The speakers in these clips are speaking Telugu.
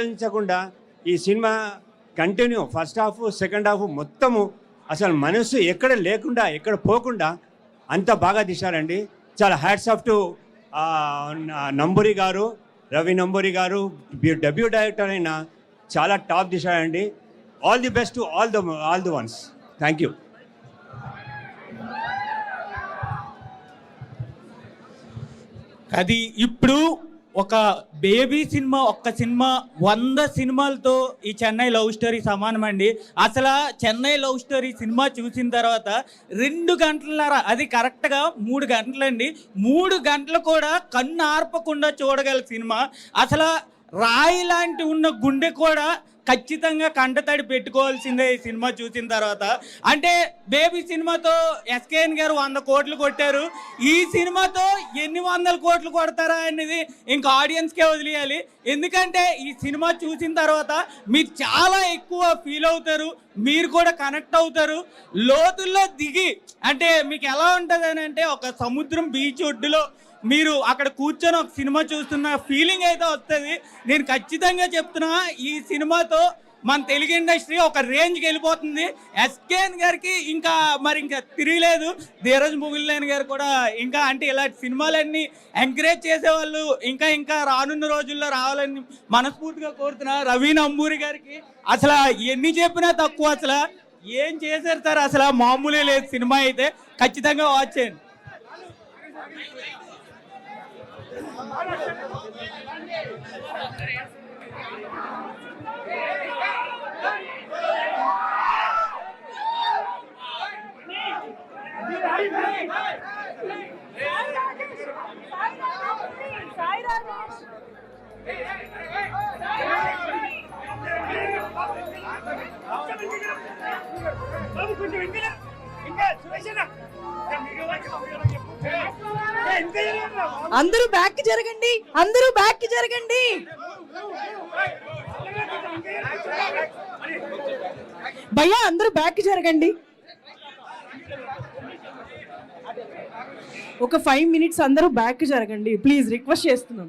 ఆలోచించకుండా ఈ cinema continue first half second half మొత్తము అసలు మనసు ఎక్కడ లేకుండా ఎక్కడ పోకుండా అంత బాగా తీశారండి. చాలా హ్యాట్స్ ఆఫ్ టు నంబూరి గారు, రవి నంబూరి గారు, డెబ్యూ డైరెక్టర్ అయినా చాలా టాప్ తీశారండి. All the best to all the ones. Thank you. అది ఇప్పుడు ఒక బేబీ సినిమా, ఒక్క సినిమా 100 సినిమాలతో ఈ చెన్నై లవ్ స్టోరీ సమానం అండి. అసలు చెన్నై లవ్ స్టోరీ సినిమా చూసిన తర్వాత 2 గంటలన్నర, అది కరెక్ట్గా 3 గంటలండి. 3 గంటలు కూడా కన్ను ఆర్పకుండా చూడగల సినిమా. అసలు రాయి లాంటి ఉన్న గుండె కూడా ఖచ్చితంగా కంటతడి పెట్టుకోవాల్సిందే ఈ సినిమా చూసిన తర్వాత. అంటే బేబీ సినిమాతో ఎస్కేఎన్ గారు 100 కోట్లు కొట్టారు. ఈ సినిమాతో ఎన్ని 100 కోట్లు కొడతారా అనేది ఇంకా ఆడియన్స్కే వదిలేయాలి. ఎందుకంటే ఈ సినిమా చూసిన తర్వాత మీరు చాలా ఎక్కువ ఫీల్ అవుతారు, మీరు కూడా కనెక్ట్ అవుతారు. లోతుల్లో దిగి అంటే మీకు ఎలా ఉంటుంది అని అంటే, ఒక సముద్రం బీచ్ ఒడ్డులో మీరు అక్కడ కూర్చొని ఒక సినిమా చూస్తున్న ఫీలింగ్ అయితే వస్తుంది. నేను ఖచ్చితంగా చెప్తున్నా, ఈ సినిమాతో మన తెలుగు ఇండస్ట్రీ ఒక రేంజ్కి వెళ్ళిపోతుంది. ఎస్కేఎన్ గారికి ఇంకా తిరగలేదు. ధీరజ్ ముగిలినేని గారు కూడా ఇంకా అంటే ఇలాంటి సినిమాలన్నీ ఎంకరేజ్ చేసేవాళ్ళు ఇంకా ఇంకా రానున్న రోజుల్లో రావాలని మనస్ఫూర్తిగా కోరుతున్నా. రవి నంబూరి గారికి అసలు ఎన్ని చెప్పినా తక్కువ. అసలు ఏం చేశారు సార్, అసలు మామూలే లేదు. సినిమా అయితే ఖచ్చితంగా వాచ్ చేయండి. అందరూ బ్యాక్ జరగండి, అందరూ బ్యాక్ జరగండి. భయ్యా అందరూ బ్యాక్ జరగండి. ఒక 5 minutes అందరూ బ్యాక్ జరగండి ప్లీజ్, రిక్వెస్ట్ చేస్తున్నాం.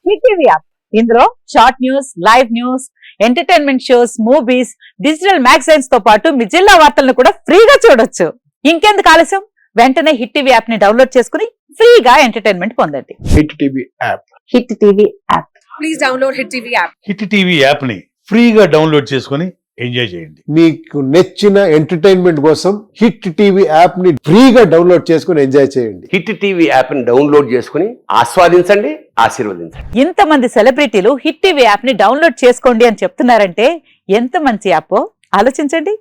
హిట్ టీవీ యాప్ ఇందులో short news, live news, entertainment shows, movies, digital magazines తో పాటు మీ జిల్లా వార్తలను కూడా ఫ్రీగా చూడొచ్చు. ఇంకెందుకు ఆలస్యం, వెంటనే హిట్ టీవీ యాప్ ని డౌన్లోడ్ చేసుకుని ఫ్రీగా ఎంటర్టైన్మెంట్ పొందండి. Hit TV app. Hit TV app. Please download hit TV app. Hit TV యాప్ని ఫ్రీగా డౌన్లోడ్ చేసుకొని ఎంజాయ్ చేయండి. మీకు నచ్చిన ఎంటర్టైన్మెంట్ కోసం హిట్ టీవీ యాప్ ని ఫ్రీగా డౌన్లోడ్ చేసుకుని ఎంజాయ్ చేయండి. హిట్ టీవీ యాప్ని డౌన్లోడ్ చేసుకుని ఆస్వాదించండి, ఆశీర్వదించండి. ఇంతమంది సెలబ్రిటీలు హిట్ టీవీ యాప్ ని డౌన్లోడ్ చేసుకోండి అని చెప్తున్నారంటే ఎంత మంచి యాప్ ఆలోచించండి.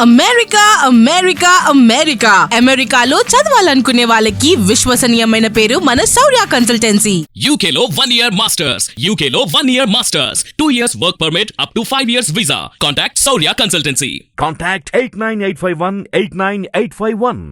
అమెరికా అమెరికా అమెరికా అమెరికాలో చదవాలనుకునే వాళ్ళకి విశ్వసనీయమైన పేరు మన శౌర్య కన్సల్టెన్సీ. UK లో 1 year masters. UK లో 1 year masters. 2 years work permit up to 5 years visa. Contact Saurya Consultancy. Contact 89851 89851.